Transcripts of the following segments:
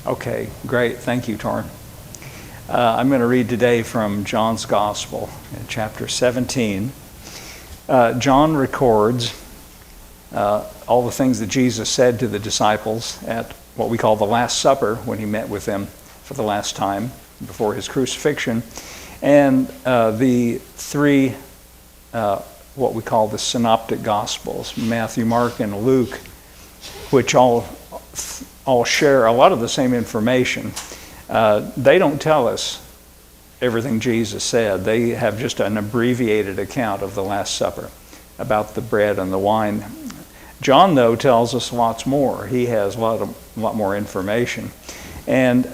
Okay, great. Thank you, Torrin. I'm going to read today from John's Gospel, in chapter 17. John records all the things that Jesus said to the disciples at what we call the Last Supper, when he met with them for the last time before his crucifixion, and the three, what we call the Synoptic Gospels, Matthew, Mark, and Luke, which all share a lot of the same information. They don't tell us everything Jesus said. They have just an abbreviated account of the Last Supper about the bread and the wine. John, though, tells us lots more. He has a lot more information. And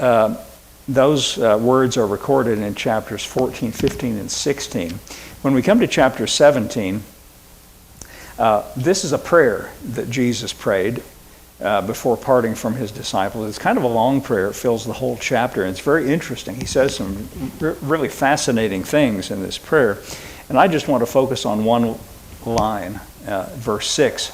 those words are recorded in chapters 14, 15, and 16. When we come to chapter 17, this is a prayer that Jesus prayed before parting from his disciples. It's kind of a long prayer. It fills the whole chapter, and it's very interesting. He says some really fascinating things in this prayer. And I just want to focus on one line, verse 6.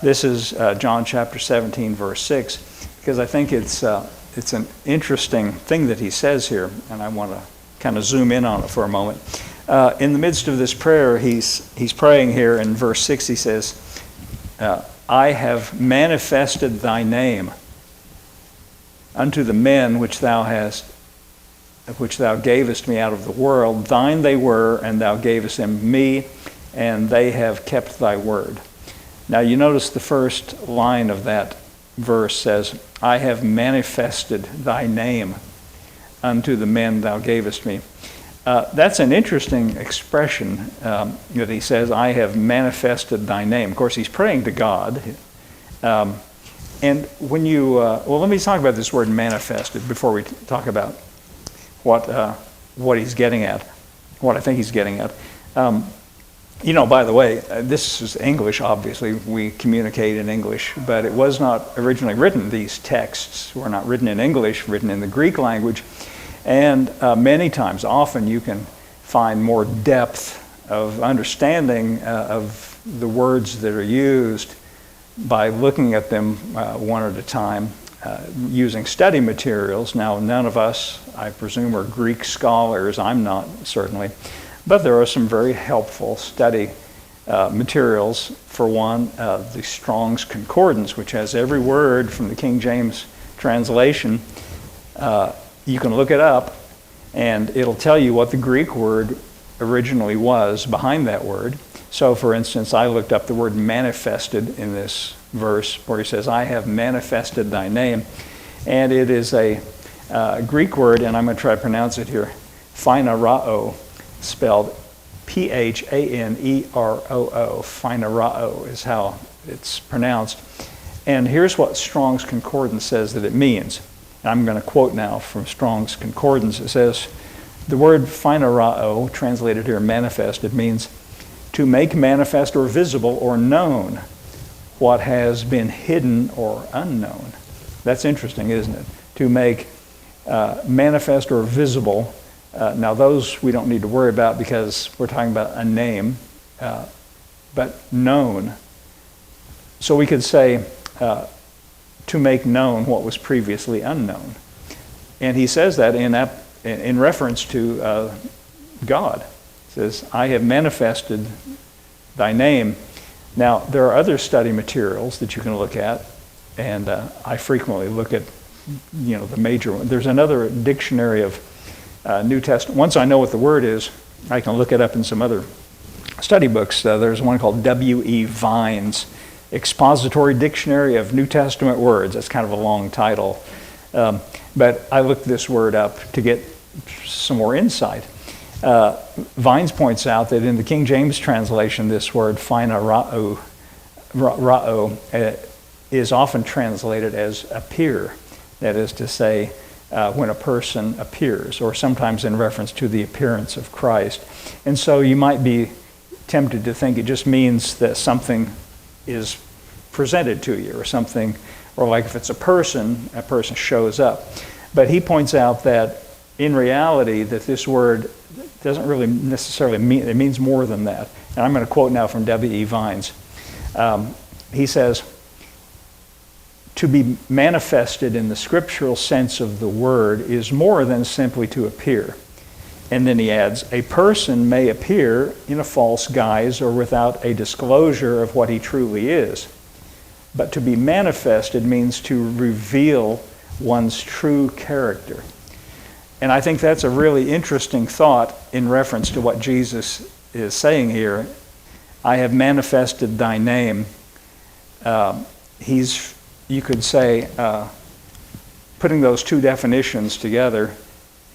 This is John chapter 17, verse 6, because I think it's an interesting thing that he says here, and I want to kind of zoom in on it for a moment. In the midst of this prayer, he's praying here in verse 6. He says, I have manifested thy name unto the men which thou gavest me out of the world. Thine they were, and thou gavest them me, and they have kept thy word. Now you notice the first line of that verse says, I have manifested thy name unto the men thou gavest me. That's an interesting expression that he says, I have manifested thy name. Of course, he's praying to God. And when you, let me talk about this word manifested before we talk about what he's getting at, what I think he's getting at. By the way, this is English, obviously. We communicate in English, but it was not originally written. These texts were not written in English, written in the Greek language. And many times, often you can find more depth of understanding of the words that are used by looking at them one at a time, using study materials. Now, none of us, I presume, are Greek scholars. I'm not, certainly. But there are some very helpful study materials. For one, the Strong's Concordance, which has every word from the King James translation. You can look it up, and it'll tell you what the Greek word originally was behind that word. So, for instance, I looked up the word manifested in this verse, where he says, I have manifested thy name. And it is a Greek word, and I'm going to try to pronounce it here, phaneroo, spelled P-H-A-N-E-R-O-O. Phaneroo is how it's pronounced. And here's what Strong's Concordance says that it means. I'm going to quote now from Strong's Concordance. It says, the word phaneroo, translated here manifested, means to make manifest or visible or known what has been hidden or unknown. That's interesting, isn't it? To make manifest or visible. Now those we don't need to worry about because we're talking about a name, but known. So we could say, to make known what was previously unknown. And he says that in reference to God. He says, I have manifested thy name. Now, there are other study materials that you can look at, and I frequently look at, the major one. There's another dictionary of New Testament. Once I know what the word is, I can look it up in some other study books. There's one called W.E. Vine's Expository Dictionary of New Testament Words. That's kind of a long title. But I looked this word up to get some more insight. Vines points out that in the King James translation, this word phaneroo is often translated as appear. That is to say, when a person appears, or sometimes in reference to the appearance of Christ. And so you might be tempted to think it just means that something is presented to you, or something, or like if it's a person shows up. But he points out that in reality that this word doesn't really necessarily mean, it means more than that. And I'm going to quote now from W.E. Vines. He says, to be manifested in the scriptural sense of the word is more than simply to appear. And then he adds, a person may appear in a false guise or without a disclosure of what he truly is. But to be manifested means to reveal one's true character. And I think that's a really interesting thought in reference to what Jesus is saying here. I have manifested thy name. You could say, putting those two definitions together,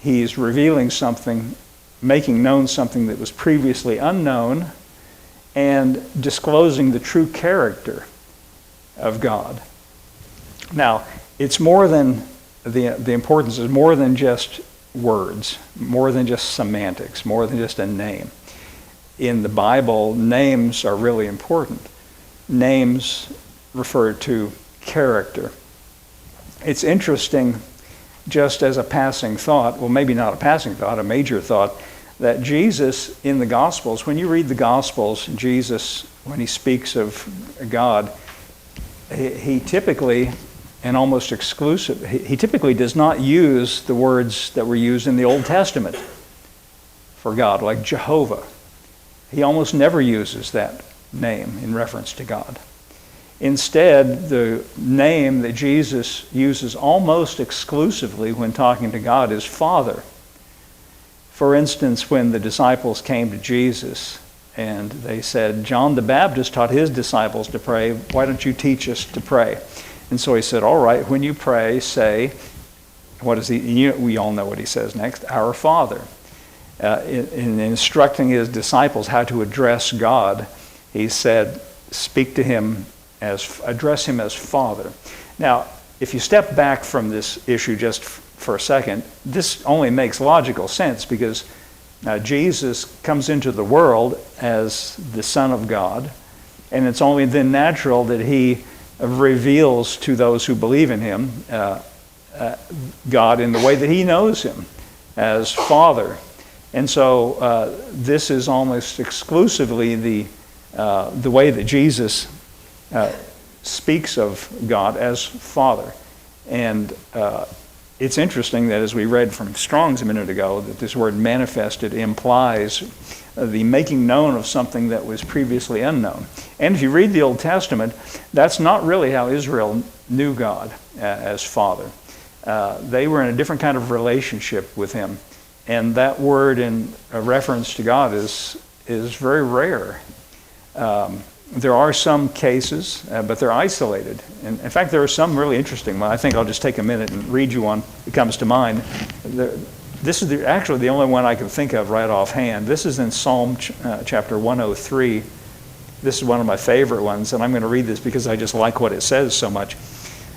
he's revealing something, making known something that was previously unknown, and disclosing the true character of God. Now, it's more than, the importance is more than just words, more than just semantics, more than just a name. In the Bible, names are really important. Names refer to character. It's interesting, just as a passing thought, well, maybe not a passing thought, a major thought, that Jesus in the Gospels, when you read the Gospels, Jesus, when he speaks of God, he typically, and almost exclusive, he typically does not use the words that were used in the Old Testament for God, like Jehovah. He almost never uses that name in reference to God. Instead, the name that Jesus uses almost exclusively when talking to God is Father. For instance, when the disciples came to Jesus and they said, John the Baptist taught his disciples to pray, why don't you teach us to pray? And so he said, all right, when you pray, say, what is he? We all know what he says next, our Father. In instructing his disciples how to address God, he said, speak to him address him as Father. Now, if you step back from this issue just for a second, this only makes logical sense because Jesus comes into the world as the Son of God, and it's only then natural that he reveals to those who believe in him God in the way that he knows him as Father. And so this is almost exclusively the way that Jesus speaks of God as Father. And it's interesting that as we read from Strong's a minute ago, that this word manifested implies the making known of something that was previously unknown. And if you read the Old Testament, that's not really how Israel knew God as Father. They were in a different kind of relationship with him. And that word in reference to God is very rare. There are some cases, but they're isolated. And in fact, there are some really interesting ones. I think I'll just take a minute and read you one that comes to mind. This is actually the only one I can think of right offhand. This is in Psalm chapter 103. This is one of my favorite ones, and I'm going to read this because I just like what it says so much.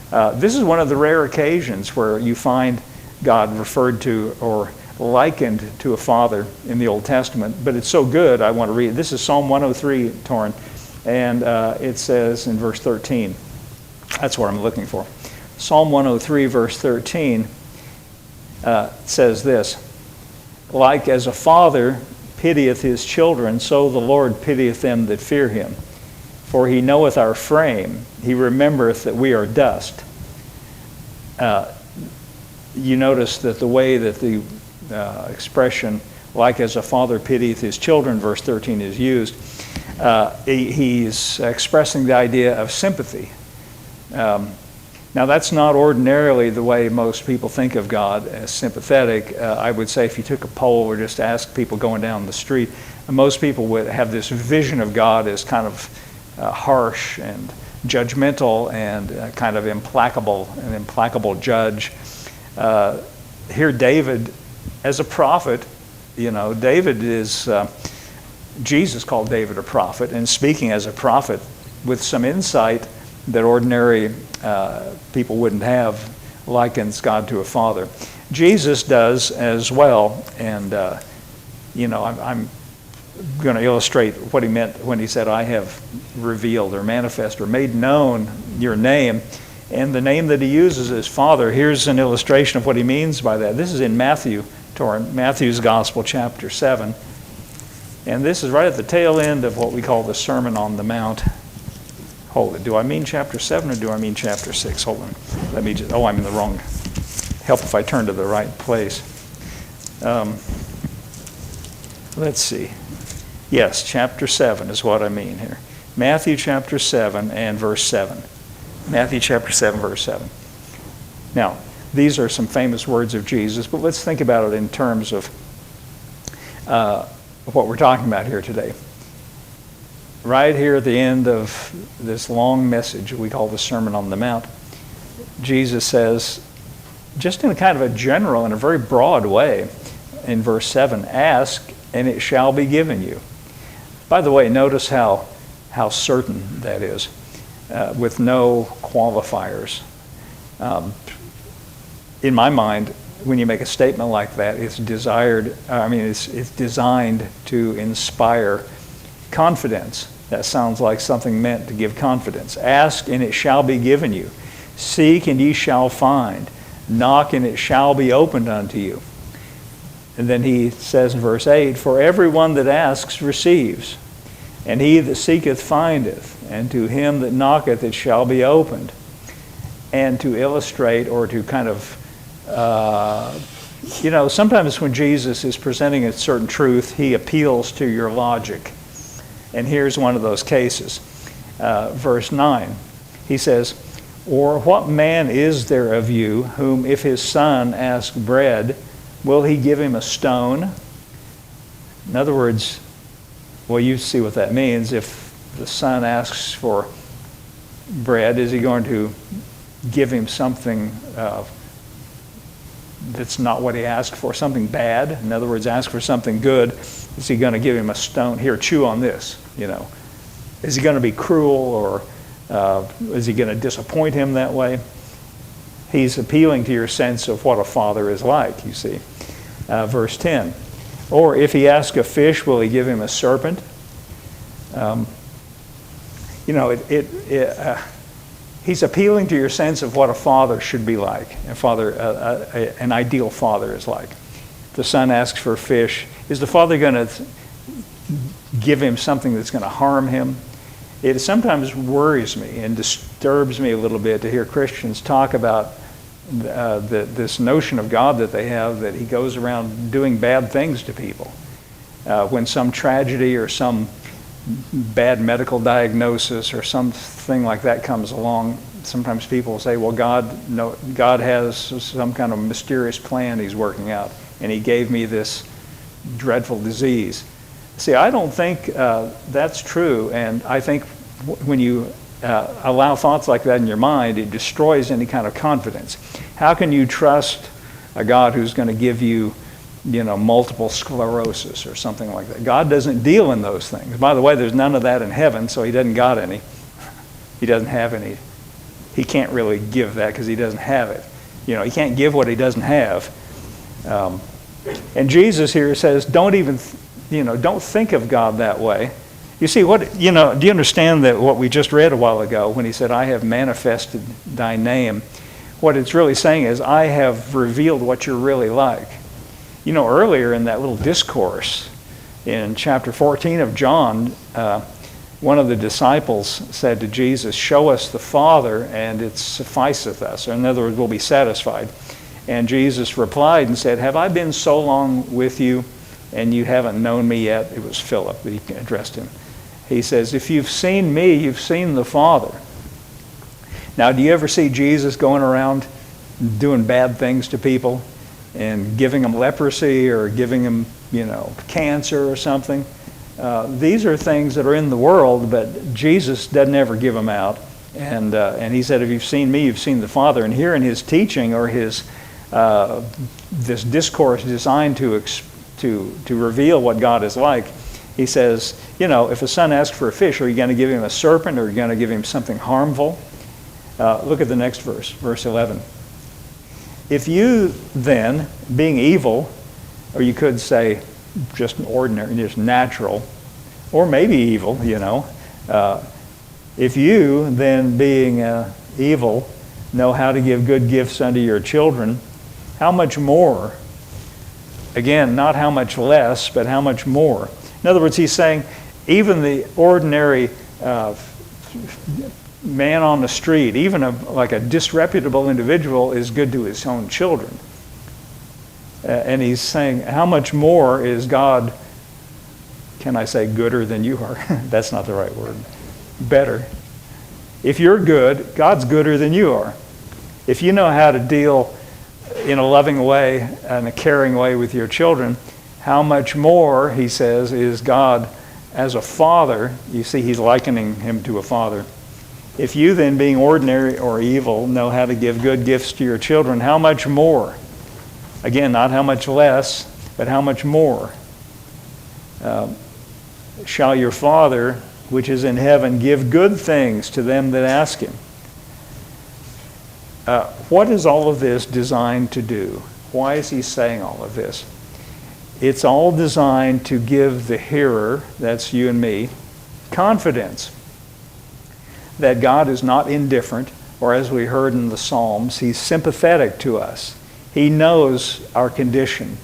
This is one of the rare occasions where you find God referred to or likened to a father in the Old Testament, but it's so good I want to read it. This is Psalm 103, Torrin. And it says in verse 13, that's what I'm looking for. Psalm 103, verse 13 says this, like as a father pitieth his children, so the Lord pitieth them that fear him. For he knoweth our frame, he remembereth that we are dust. You notice that the way that the expression, like as a father pitieth his children, verse 13 is used, he's expressing the idea of sympathy. Now that's not ordinarily the way most people think of God as sympathetic. I would say if you took a poll or just asked people going down the street, most people would have this vision of God as kind of harsh and judgmental and kind of implacable, an implacable judge. Here David, as a prophet, David is... Jesus called David a prophet, and speaking as a prophet with some insight that ordinary people wouldn't have, likens God to a father. Jesus does as well, and I'm going to illustrate what he meant when he said, I have revealed or manifest or made known your name. And the name that he uses is Father. Here's an illustration of what he means by that. This is in Matthew's Gospel, chapter 7. And this is right at the tail end of what we call the Sermon on the Mount, hold it. Do I mean chapter 7 or do I mean chapter 6? Hold on. Let me just, oh, I'm in the wrong. Help if I turn to the right place. Let's see. Yes, chapter 7 is what I mean here. Matthew chapter 7 and verse 7. Matthew chapter 7, verse 7. Now, these are some famous words of Jesus, but let's think about it in terms of what we're talking about here today. Right here at the end of this long message we call the Sermon on the Mount, Jesus says, just in a kind of a general and a very broad way, in verse 7, ask and it shall be given you. By the way, notice how certain that is, with no qualifiers. In my mind, when you make a statement like that, it's designed to inspire confidence. That sounds like something meant to give confidence. Ask and it shall be given you. Seek and ye shall find. Knock and it shall be opened unto you. And then he says in verse 8, for everyone that asks receives, and he that seeketh findeth, and to him that knocketh it shall be opened. And to illustrate or to kind of, sometimes when Jesus is presenting a certain truth, he appeals to your logic. And here's one of those cases. Verse 9, he says, or what man is there of you whom if his son ask bread, will he give him a stone? In other words, well, you see what that means. If the son asks for bread, is he going to give him something that's not what he asked for, something bad? In other words, ask for something good. Is he going to give him a stone? Here, chew on this, Is he going to be cruel, or is he going to disappoint him that way? He's appealing to your sense of what a father is like, you see. Verse 10, or if he ask a fish, will he give him a serpent? He's appealing to your sense of what a father should be like, an ideal father is like. If the son asks for a fish, is the father going to give him something that's going to harm him? It sometimes worries me and disturbs me a little bit to hear Christians talk about this notion of God that they have, that he goes around doing bad things to people. When some tragedy or some bad medical diagnosis or something like that comes along, sometimes people say, well, God has some kind of mysterious plan he's working out, and he gave me this dreadful disease. See, I don't think that's true, and I think when you allow thoughts like that in your mind, it destroys any kind of confidence. How can you trust a God who's going to give you, multiple sclerosis or something like that? God doesn't deal in those things. By the way, there's none of that in heaven, so he doesn't got any. He doesn't have any. He can't really give that because he doesn't have it. He can't give what he doesn't have. And Jesus here says, don't think of God that way. You see, do you understand that what we just read a while ago when he said, I have manifested thy name? What it's really saying is, I have revealed what you're really like. Earlier in that little discourse in chapter 14 of John, one of the disciples said to Jesus, show us the Father and it sufficeth us. Or in other words, we'll be satisfied. And Jesus replied and said, have I been so long with you and you haven't known me yet? It was Philip that he addressed him. He says, if you've seen me, you've seen the Father. Now, do you ever see Jesus going around doing bad things to people and giving them leprosy or giving them, cancer or something? These are things that are in the world, but Jesus doesn't ever give them out. And he said, if you've seen me, you've seen the Father. And here in his teaching, or his this discourse designed to reveal what God is like, he says, if a son asks for a fish, are you going to give him a serpent, or are you going to give him something harmful? Look at the next verse, verse 11. If you then, being evil, or you could say just ordinary, just natural, or maybe evil, if you then, being evil, know how to give good gifts unto your children, how much more? Again, not how much less, but how much more. In other words, he's saying even the ordinary man on the street, even like a disreputable individual, is good to his own children. And he's saying, how much more is God, can I say gooder than you are? That's not the right word. Better. If you're good, God's gooder than you are. If you know how to deal in a loving way and a caring way with your children, how much more, he says, is God as a father. You see, he's likening him to a father. If you then, being ordinary or evil, know how to give good gifts to your children, how much more? Again, not how much less, but how much more shall your Father, which is in heaven, give good things to them that ask him? What is all of this designed to do? Why is he saying all of this? It's all designed to give the hearer, that's you and me, confidence that God is not indifferent, or as we heard in the Psalms, he's sympathetic to us. He knows our condition.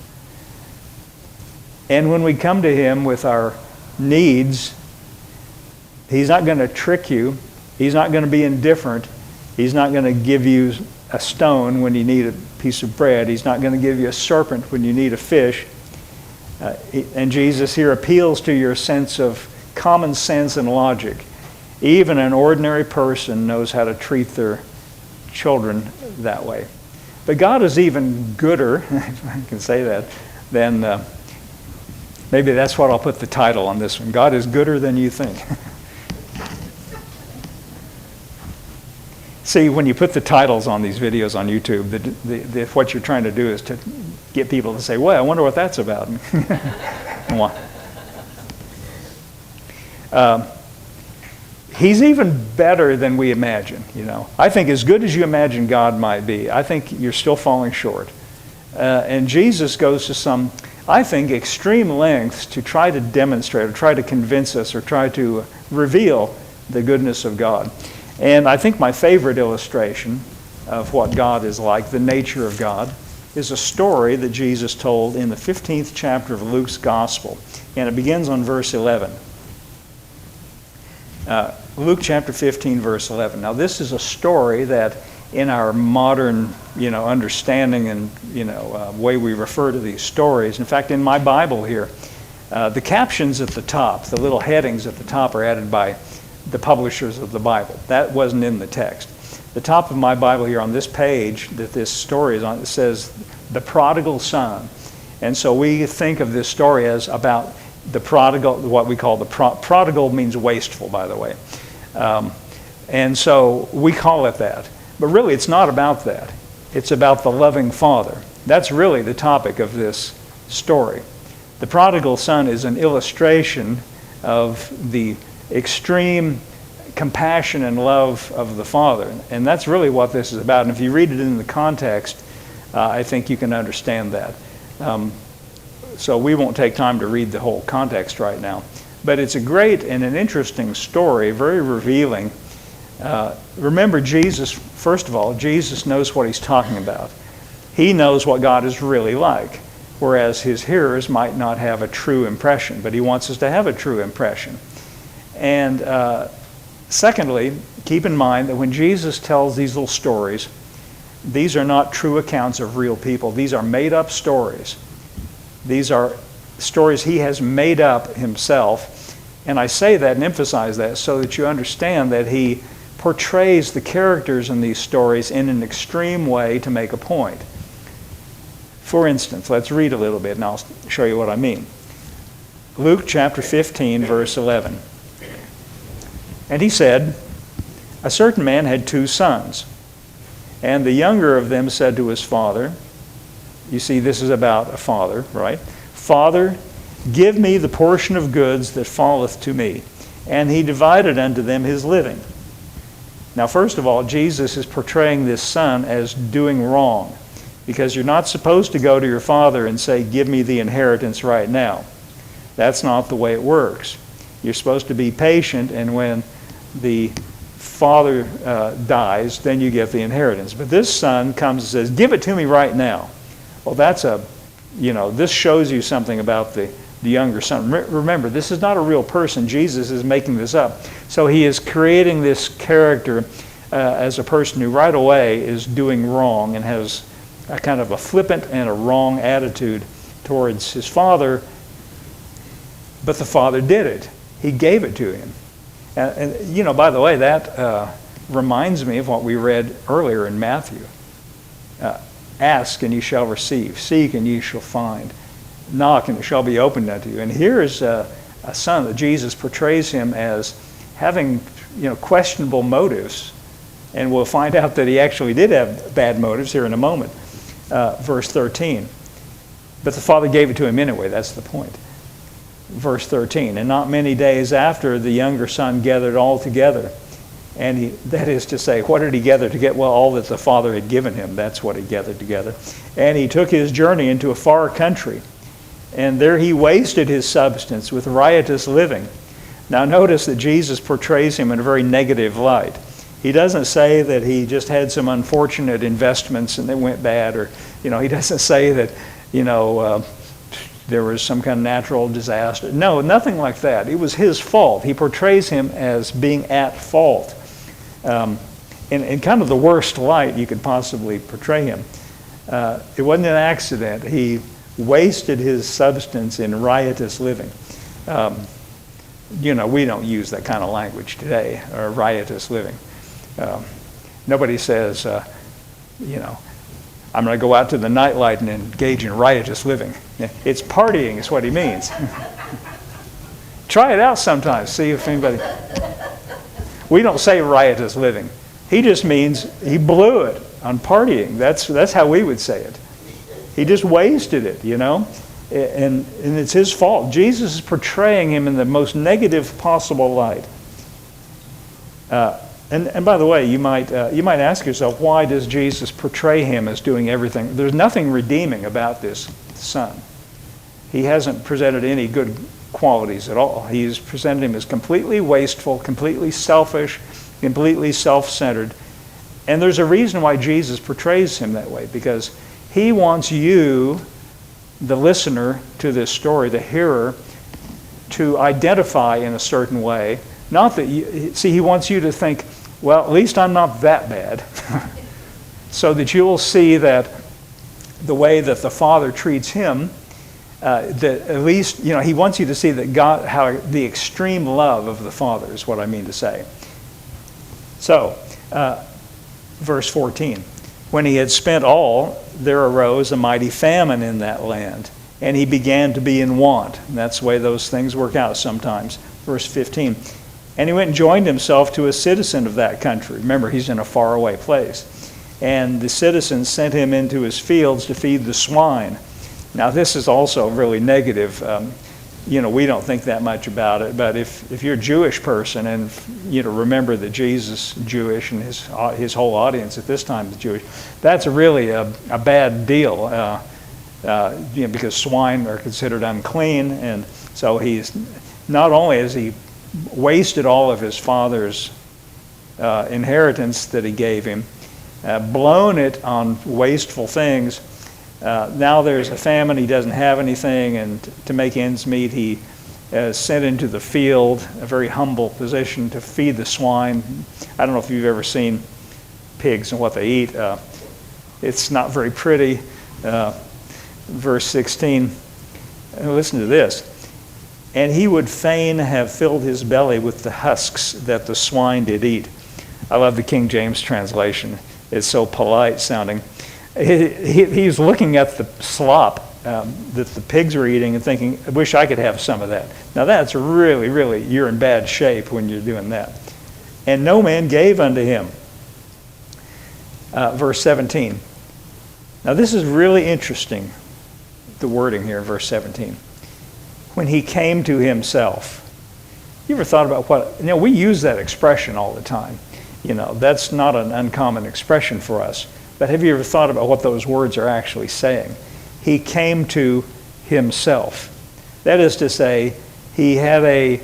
And when we come to him with our needs, he's not going to trick you. He's not going to be indifferent. He's not going to give you a stone when you need a piece of bread. He's not going to give you a serpent when you need a fish. And Jesus here appeals to your sense of common sense and logic. Even an ordinary person knows how to treat their children that way. But God is even gooder, if I can say that, than, maybe that's what I'll put the title on this one. God is gooder than you think. See, when you put the titles on these videos on YouTube, what you're trying to do is to get people to say, well, I wonder what that's about. He's even better than we imagine, you know. I think as good as you imagine God might be, I think you're still falling short. And Jesus goes to some, I think, extreme lengths to try to demonstrate, or try to convince us, or try to reveal the goodness of God. And I think my favorite illustration of what God is like, the nature of God, is a story that Jesus told in the 15th chapter of Luke's Gospel. And it begins on verse 11. Luke chapter 15, verse 11. Now this is a story that in our modern, understanding and, way we refer to these stories. In fact, in my Bible here, the captions at the top, the little headings at the top are added by the publishers of the Bible. That wasn't in the text. The top of my Bible here on this page that this story is on, it says, the prodigal son. And so we think of this story as about the prodigal, what we call the prodigal means wasteful, by the way. And so we call it that. But really it's not about that. It's about the loving father. That's really the topic of this story. The prodigal son is an illustration of the extreme compassion and love of the Father. And that's really what this is about. And if you read it in the context, I think you can understand that. So we won't take time to read the whole context right now. But it's a great and an interesting story, very revealing. Remember, Jesus, first of all, Jesus knows what he's talking about. He knows what God is really like, whereas his hearers might not have a true impression, but he wants us to have a true impression. And secondly, keep in mind that when Jesus tells these little stories, these are not true accounts of real people. These are made-up stories. These are stories he has made up himself. And I say that and emphasize that so that you understand that he portrays the characters in these stories in an extreme way to make a point. For instance, let's read a little bit and I'll show you what I mean. Luke chapter 15, verse 11. And he said, a certain man had 2 sons, and the younger of them said to his father, you see, this is about a father, right? Father, give me the portion of goods that falleth to me. And he divided unto them his living. Now, first of all, Jesus is portraying this son as doing wrong, because you're not supposed to go to your father and say, give me the inheritance right now. That's not the way it works. You're supposed to be patient, and when the father dies, then you get the inheritance. But this son comes and says, give it to me right now. Well, that's this shows you something about the the younger son. Remember, this is not a real person. Jesus is making this up. So he is creating this character as a person who right away is doing wrong and has a kind of a flippant and a wrong attitude towards his father. But the father did it. He gave it to him. And you know, by the way, that reminds me of what we read earlier in Matthew. Ask and you shall receive. Seek and you shall find. Knock and it shall be opened unto you. And here is a son that Jesus portrays him as having, questionable motives. And we'll find out that he actually did have bad motives here in a moment. Verse 13. But the father gave it to him anyway. That's the point. Verse 13. And not many days after, the younger son gathered all together. And that is to say, what did he gather together? Well, all that the father had given him. That's what he gathered together. And he took his journey into a far country. And there he wasted his substance with riotous living. Now notice that Jesus portrays him in a very negative light. He doesn't say that he just had some unfortunate investments and they went bad, or he doesn't say that there was some kind of natural disaster. No, nothing like that. It was his fault. He portrays him as being at fault, in kind of the worst light you could possibly portray him. It wasn't an accident. He wasted his substance in riotous living. We don't use that kind of language today, or riotous living. Nobody says, I'm going to go out to the nightlight and engage in riotous living. It's partying is what he means. Try it out sometimes. See if anybody... We don't say riotous living. He just means he blew it on partying. That's how we would say it. He just wasted it, and it's his fault. Jesus is portraying him in the most negative possible light. And by the way, you might ask yourself, why does Jesus portray him as doing everything? There's nothing redeeming about this son. He hasn't presented any good qualities at all. He's presented him as completely wasteful, completely selfish, completely self-centered. And there's a reason why Jesus portrays him that way, because he wants you, the listener to this story, the hearer, to identify in a certain way. Not that he wants you to think, well, at least I'm not that bad. So that you will see that the way that the Father treats him, that at least, he wants you to see that God, how the extreme love of the Father is what I mean to say. So, verse 14. When he had spent all, there arose a mighty famine in that land, and he began to be in want. And that's the way those things work out sometimes. Verse 15. And he went and joined himself to a citizen of that country. Remember, he's in a faraway place. And the citizen sent him into his fields to feed the swine. Now, this is also really negative. We don't think that much about it. But if you're a Jewish person, and remember that Jesus is Jewish and his whole audience at this time is Jewish, that's really a bad deal. Because swine are considered unclean, and so he's not only has he wasted all of his father's inheritance that he gave him, blown it on wasteful things. Now there's a famine, he doesn't have anything, and to make ends meet, he is sent into the field, a very humble position, to feed the swine. I don't know if you've ever seen pigs and what they eat. It's not very pretty. Verse 16, listen to this. And he would fain have filled his belly with the husks that the swine did eat. I love the King James translation. It's so polite sounding. He's looking at the slop that the pigs were eating and thinking, I wish I could have some of that. Now that's really, really, you're in bad shape when you're doing that. And no man gave unto him. Verse 17. Now this is really interesting, the wording here in verse 17. When he came to himself. You ever thought about what, we use that expression all the time. That's not an uncommon expression for us. But have you ever thought about what those words are actually saying? He came to himself. That is to say, he had a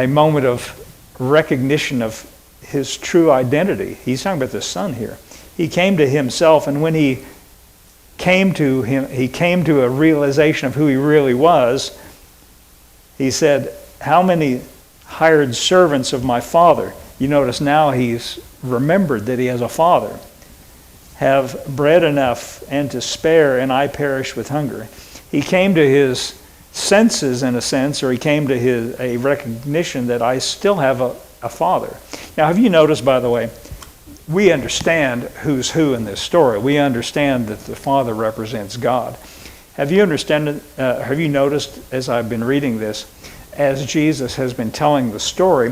moment of recognition of his true identity. He's talking about the Son here. He came to himself, and when he came to him, he came to a realization of who he really was. He said, how many hired servants of my father, you notice now he's remembered that he has a father, have bread enough and to spare, and I perish with hunger. He came to his senses in a sense, or he came to a recognition that I still have a father. Now, have you noticed, by the way, we understand who's who in this story. We understand that the Father represents God. Have you noticed, as I've been reading this, as Jesus has been telling the story,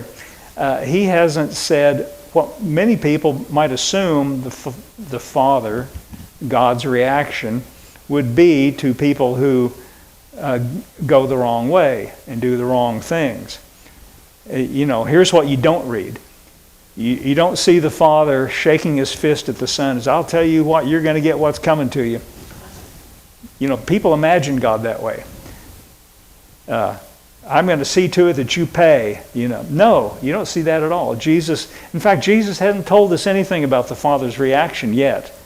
he hasn't said what many people might assume the Father, God's reaction, would be to people who go the wrong way and do the wrong things. Here's what you don't read. You don't see the Father shaking his fist at the Son as, I'll tell you what, you're going to get what's coming to you. People imagine God that way. I'm going to see to it that you pay. No, you don't see that at all. In fact, Jesus hasn't told us anything about the Father's reaction yet.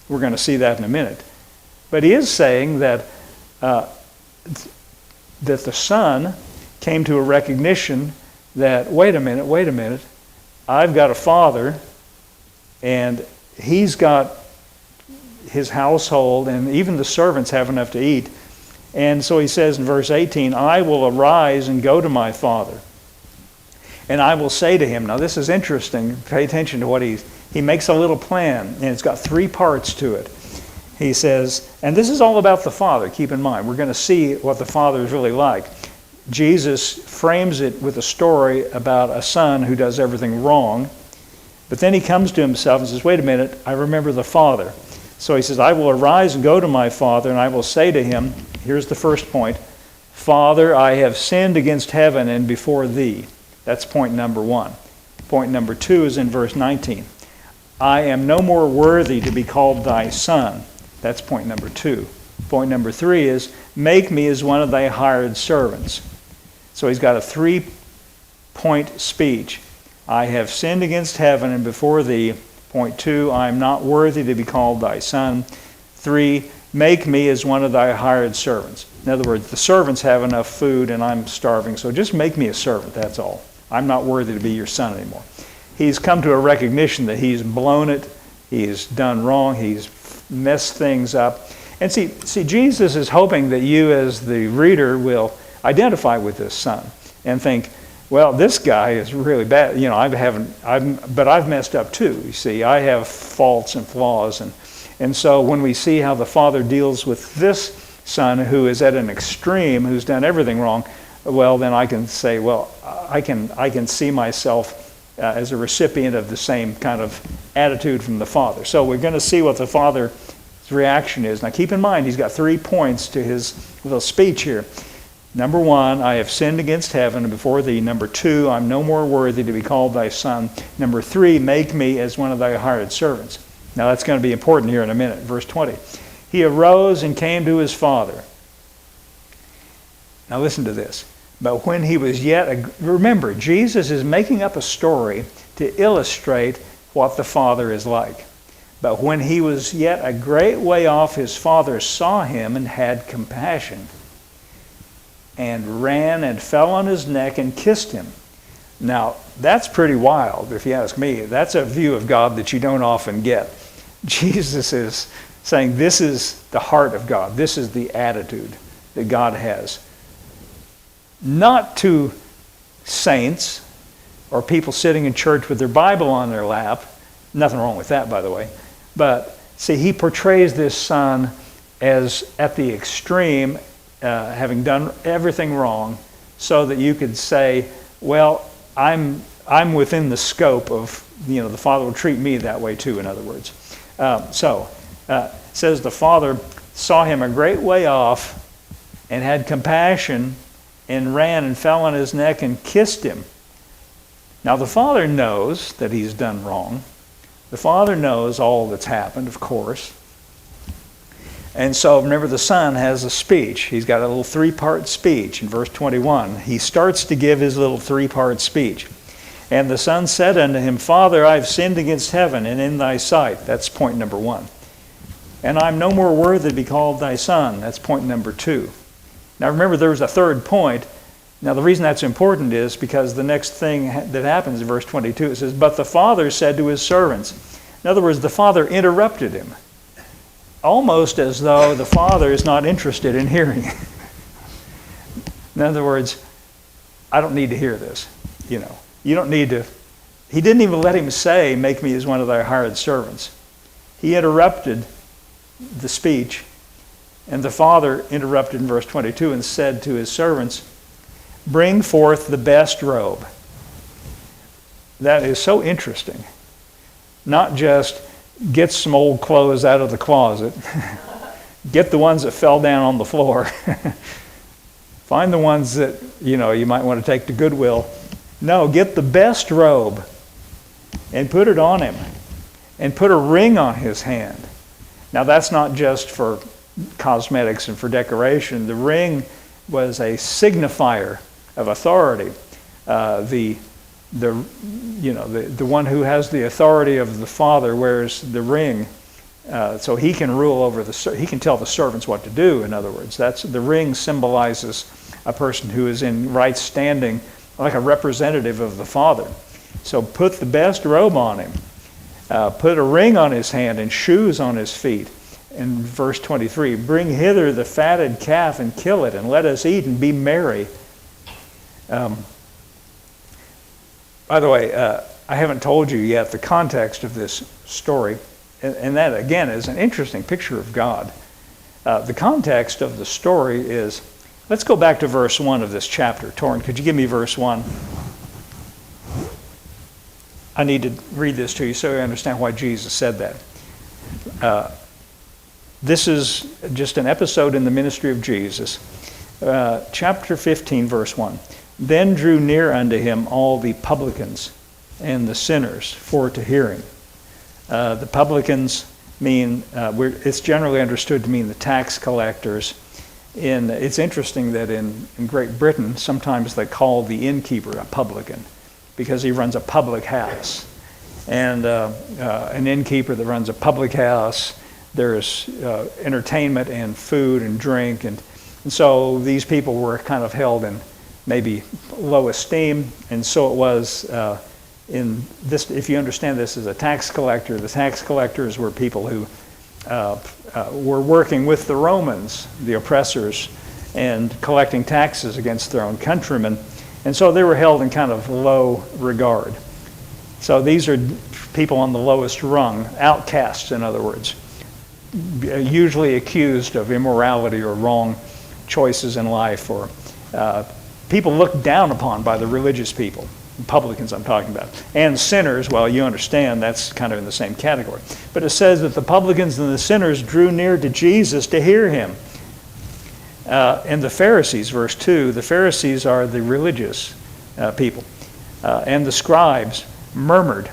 We're going to see that in a minute. But he is saying that the Son came to a recognition that, wait a minute, I've got a Father, and he's got his household, and even the servants have enough to eat. And so he says in verse 18, I will arise and go to my Father, and I will say to him. Now this is interesting. Pay attention to what he makes a little plan, and it's got 3 parts to it. He says, and this is all about the Father, keep in mind. We're going to see what the Father is really like. Jesus frames it with a story about a son who does everything wrong, but then he comes to himself and says, wait a minute, I remember the Father. So he says, I will arise and go to my Father, and I will say to him, here's the first point, Father, I have sinned against heaven and before thee. That's point number 1. Point number 2 is in verse 19. I am no more worthy to be called thy son. That's point number 2. Point number 3 is, make me as one of thy hired servants. So he's got a 3-point speech. I have sinned against heaven and before thee. Point 2, I am not worthy to be called thy son. 3, make me as one of thy hired servants. In other words, the servants have enough food and I'm starving, so just make me a servant, that's all. I'm not worthy to be your son anymore. He's come to a recognition that he's blown it, he's done wrong, he's messed things up. And see, Jesus is hoping that you as the reader will identify with this son and think, well, this guy is really bad. But I've messed up too. You see, I have faults and flaws. And so when we see how the Father deals with this son who is at an extreme, who's done everything wrong, well, then I can say, well, I can see myself as a recipient of the same kind of attitude from the Father. So we're going to see what the Father's reaction is. Now keep in mind, he's got 3 points to his little speech here. Number 1, I have sinned against heaven and before thee. Number 2, I'm no more worthy to be called thy son. Number 3, make me as one of thy hired servants. Now that's going to be important here in a minute. Verse 20. He arose and came to his father. Now listen to this. But when he was yet, remember, Jesus is making up a story to illustrate what the Father is like. But when he was yet a great way off, his father saw him and had compassion, and ran and fell on his neck and kissed him. Now, that's pretty wild, if you ask me. That's a view of God that you don't often get. Jesus is saying this is the heart of God. This is the attitude that God has. Not to saints or people sitting in church with their Bible on their lap. Nothing wrong with that, by the way. But, see, he portrays this son as at the extreme, having done everything wrong, so that you could say, well, I'm within the scope of, the Father will treat me that way too, in other words. Says the Father saw him a great way off and had compassion and ran and fell on his neck and kissed him. Now the Father knows that he's done wrong. The Father knows all that's happened, of course. And so remember, the Son has a speech. He's got a little 3-part speech in verse 21. He starts to give his little 3-part speech. And the Son said unto him, Father, I have sinned against heaven and in thy sight. That's point number 1. And I'm no more worthy to be called thy son. That's point number 2. Now remember, there was a 3rd point Now, the reason that's important is because the next thing that happens in verse 22, it says, "But the father said to his servants." In other words, the father interrupted him, almost as though the father is not interested in hearing. In other words, I don't need to hear this. You don't need to. He didn't even let him say, "Make me as one of thy hired servants." He interrupted the speech, and the father interrupted in verse 22 and said to his servants, "Bring forth the best robe." That is so interesting. Not just get some old clothes out of the closet, get the ones that fell down on the floor, find the ones that you might want to take to Goodwill. No, get the best robe and put it on him, and put a ring on his hand. Now that's not just for cosmetics and for decoration. The ring was a signifier of authority. The one who has the authority of the father wears the ring, so he can rule over he can tell the servants what to do. In other words, the ring symbolizes a person who is in right standing, like a representative of the father. So put the best robe on him, put a ring on his hand and shoes on his feet. In verse 23, "Bring hither the fatted calf and kill it, and let us eat and be merry." By the way, I haven't told you yet the context of this story, and that again is an interesting picture of God. The context of the story is, let's go back to verse 1 of this chapter. Torrin, could you give me verse 1? I need to read this to you so you understand why Jesus said that. This is just an episode in the ministry of Jesus. Chapter 15, verse 1. "Then drew near unto him all the publicans and the sinners for to hear him." The publicans mean, it's generally understood to mean the tax collectors. It's interesting that in Great Britain, sometimes they call the innkeeper a publican because he runs a public house. And an innkeeper that runs a public house, there's entertainment and food and drink. And so these people were kind of held in maybe low esteem. And so it was in this, if you understand this as a tax collector, the tax collectors were people who were working with the Romans, the oppressors, and collecting taxes against their own countrymen. And so they were held in kind of low regard. So these are people on the lowest rung, outcasts in other words, usually accused of immorality or wrong choices in life, or people looked down upon by the religious people, publicans I'm talking about. And sinners, well, you understand that's kind of in the same category. But it says that the publicans and the sinners drew near to Jesus to hear him. And the Pharisees, verse 2, the Pharisees are the religious people, and the scribes murmured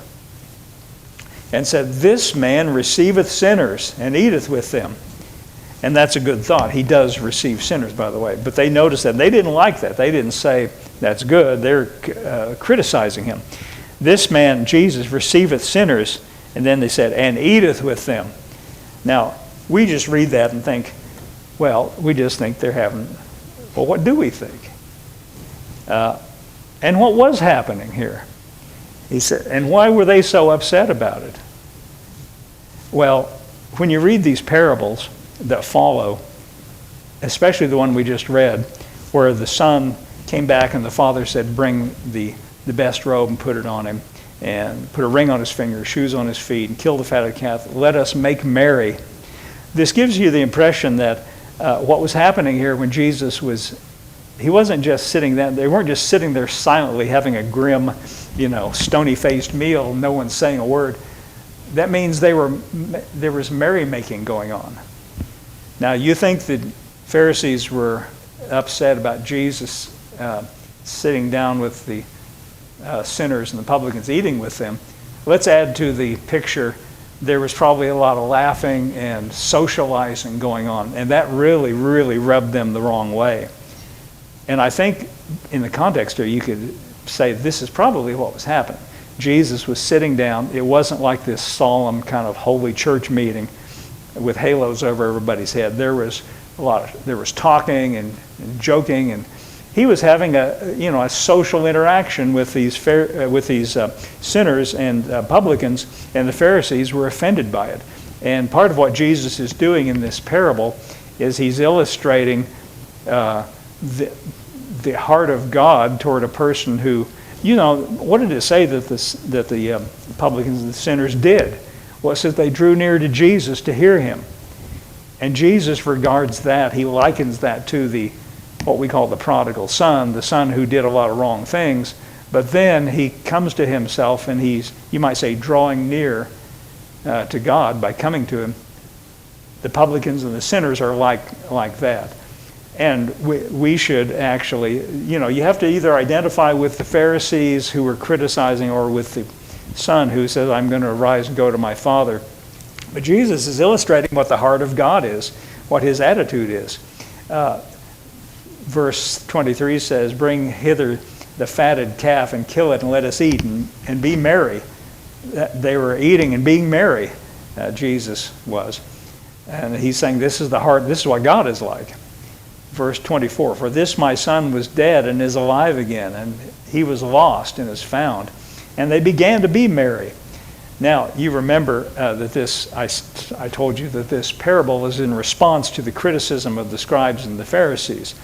and said, "This man receiveth sinners and eateth with them." And that's a good thought. He does receive sinners, by the way. But they noticed that. They didn't like that. They didn't say, "That's good." They're criticizing him. "This man, Jesus, receiveth sinners." And then they said, "and eateth with them." Now, we just read that and think, well, we just think they're having, well, what do we think? And what was happening here? He said, and why were they so upset about it? Well, when you read these parables that follow, especially the one we just read, where the son came back and the father said, "Bring the best robe and put it on him, and put a ring on his finger, shoes on his feet, and kill the fatted calf. Let us make merry." This gives you the impression that what was happening here when Jesus was, he wasn't just sitting there, they weren't just sitting there silently having a grim, stony-faced meal, no one's saying a word. That means there was merrymaking going on. Now, you think the Pharisees were upset about Jesus sitting down with the sinners and the publicans, eating with them. Let's add to the picture, there was probably a lot of laughing and socializing going on, and that really, really rubbed them the wrong way. And I think in the context here, you could say this is probably what was happening. Jesus was sitting down. It wasn't like this solemn kind of holy church meeting with halos over everybody's head. There was talking and joking, He was having a social interaction with these sinners and publicans, and the Pharisees were offended by it. And part of what Jesus is doing in this parable is he's illustrating the heart of God toward a person who, what did it say that the publicans and the sinners did? Well, it says they drew near to Jesus to hear him. And Jesus regards that, he likens that to what we call the prodigal son, the son who did a lot of wrong things, but then he comes to himself and he's, you might say, drawing near to God by coming to him. The publicans and the sinners are like that. And we should actually, you have to either identify with the Pharisees who were criticizing or with the son who says, I'm going to arise and go to my Father. But Jesus is illustrating what the heart of God is, what his attitude is. Verse 23 says, bring hither the fatted calf and kill it and let us eat and be merry. They were eating and being merry, Jesus was. And he's saying this is the heart, this is what God is like. Verse 24, for this my son was dead and is alive again, and he was lost and is found. And they began to be merry. Now, you remember that I told you that this parable is in response to the criticism of the scribes and the Pharisees.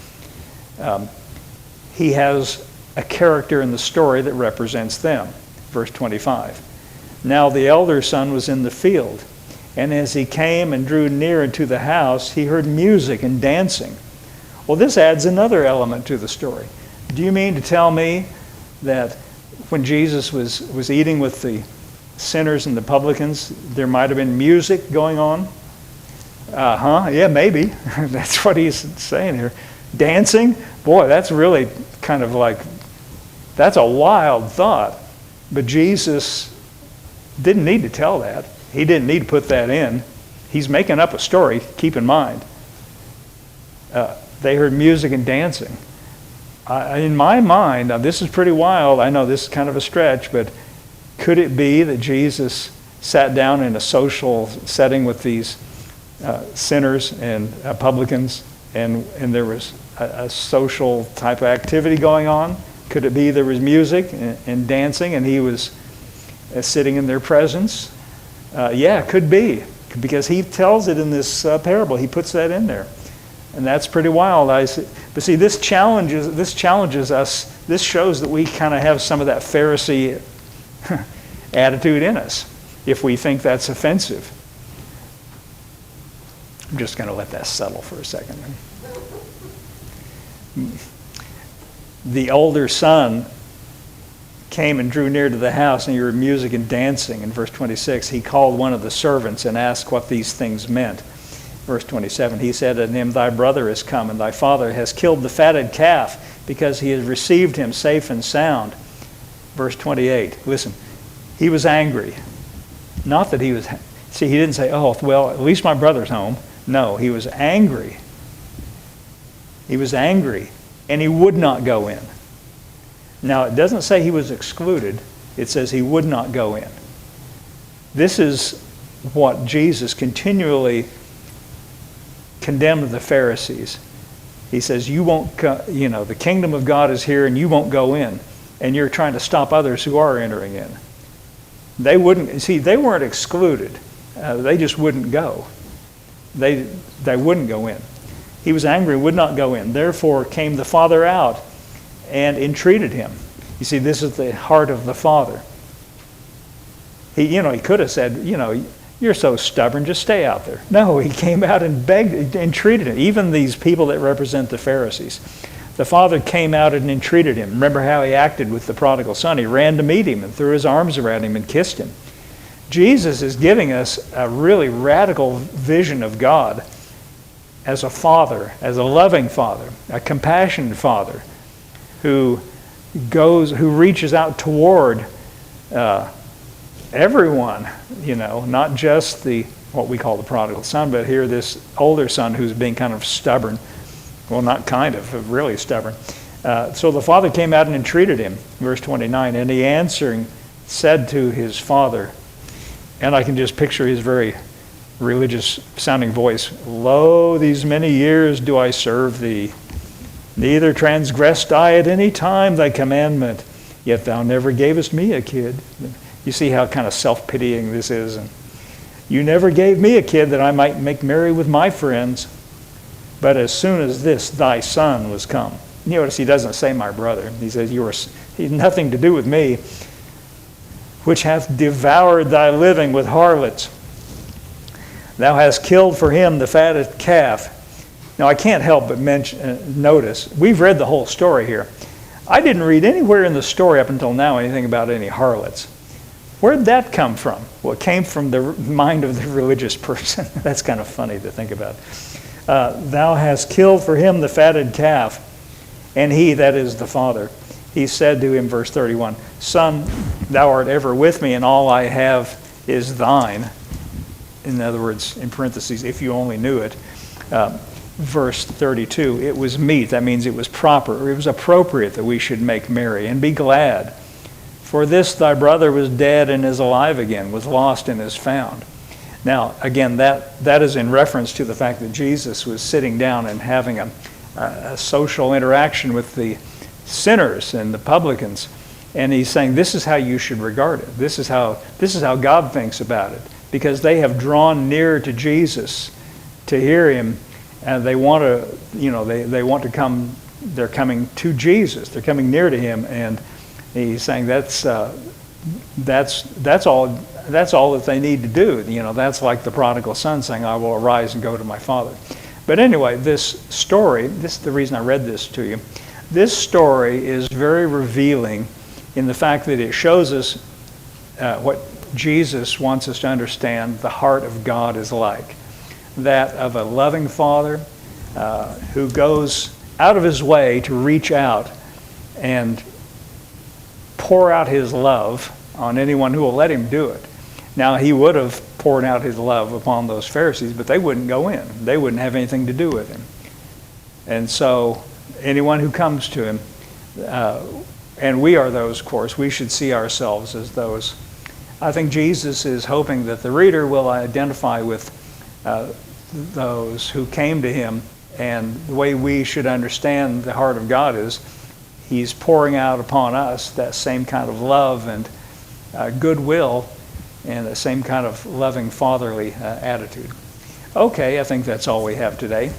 He has a character in the story that represents them. Verse 25. Now the elder son was in the field, and as he came and drew near into the house, he heard music and dancing. Well, this adds another element to the story. Do you mean to tell me that when Jesus was eating with the sinners and the publicans, there might have been music going on? Yeah, maybe. That's what he's saying here. Dancing? Boy, that's really kind of like, that's a wild thought. But Jesus didn't need to tell that. He didn't need to put that in. He's making up a story, keep in mind. They heard music and dancing. In my mind, now this is pretty wild. I know this is kind of a stretch, but could it be that Jesus sat down in a social setting with these sinners and publicans, and there was a social type of activity going on? Could it be there was music and dancing and he was sitting in their presence? Yeah, it could be, because he tells it in this parable. He puts that in there. And that's pretty wild. But see, this challenges us. This shows that we kind of have some of that Pharisee attitude in us, if we think that's offensive. I'm just going to let that settle for a second. The older son came and drew near to the house, and he heard music and dancing. In verse 26, he called one of the servants and asked what these things meant. Verse 27, he said unto him, thy brother is come, and thy father has killed the fatted calf, because he has received him safe and sound. Verse 28, listen, he was angry. Not that he was, he didn't say, oh, well, at least my brother's home. No, he was angry. He was angry, and he would not go in. Now, it doesn't say he was excluded. It says he would not go in. This is what Jesus continually condemned the Pharisees. He says, you won't, the kingdom of God is here and you won't go in. And you're trying to stop others who are entering in. They weren't excluded. They just wouldn't go. They wouldn't go in. He was angry, would not go in. Therefore came the father out and entreated him. You see, this is the heart of the Father. He could have said, you're so stubborn, just stay out there. No, he came out and begged, entreated him. Even these people that represent the Pharisees. The Father came out and entreated him. Remember how he acted with the prodigal son. He ran to meet him and threw his arms around him and kissed him. Jesus is giving us a really radical vision of God as a father, as a loving father, a compassionate father, who reaches out toward everyone, not just what we call the prodigal son, but here this older son who's being kind of stubborn. Well, not kind of, but really stubborn. So the father came out and entreated him, verse 29, and he answering said to his father, and I can just picture his very religious sounding voice, lo, these many years do I serve thee, Neither transgressed I at any time thy commandment, yet thou never gavest me a kid. You see how kind of self-pitying this is. And you never gave me a kid that I might make merry with my friends. But as soon as this thy son was come. You notice he doesn't say my brother. He says, he had nothing to do with me, which hath devoured thy living with harlots. Thou hast killed for him the fatted calf. Now I can't help but notice, we've read the whole story here. I didn't read anywhere in the story up until now anything about any harlots. Where'd that come from? Well, it came from the mind of the religious person. That's kind of funny to think about. Thou hast killed for him the fatted calf, and he, that is the father, he said to him, verse 31, Son, thou art ever with me, and all I have is thine. In other words, in parentheses, if you only knew it. Verse 32, it was meet. That means it was proper. It was appropriate that we should make merry and be glad. For this thy brother was dead and is alive again, was lost and is found. Now, again, that is in reference to the fact that Jesus was sitting down and having a social interaction with the sinners and the publicans. And he's saying, this is how you should regard it. This is how God thinks about it. Because they have drawn near to Jesus to hear him, and they want to, they want to come. They're coming to Jesus. They're coming near to him, and he's saying that's all that they need to do. That's like the prodigal son saying, "I will arise and go to my father." But anyway, this story. This is the reason I read this to you. This story is very revealing in the fact that it shows us what Jesus wants us to understand the heart of God is like. That of a loving Father who goes out of his way to reach out and pour out his love on anyone who will let him do it. Now, he would have poured out his love upon those Pharisees, but they wouldn't go in. They wouldn't have anything to do with him. And so anyone who comes to him, and we are those, of course, we should see ourselves as those. I think Jesus is hoping that the reader will identify with those who came to him, and the way we should understand the heart of God is he's pouring out upon us that same kind of love and goodwill and the same kind of loving fatherly attitude. Okay, I think that's all we have today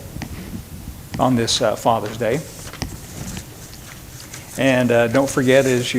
on this Father's Day. And don't forget, as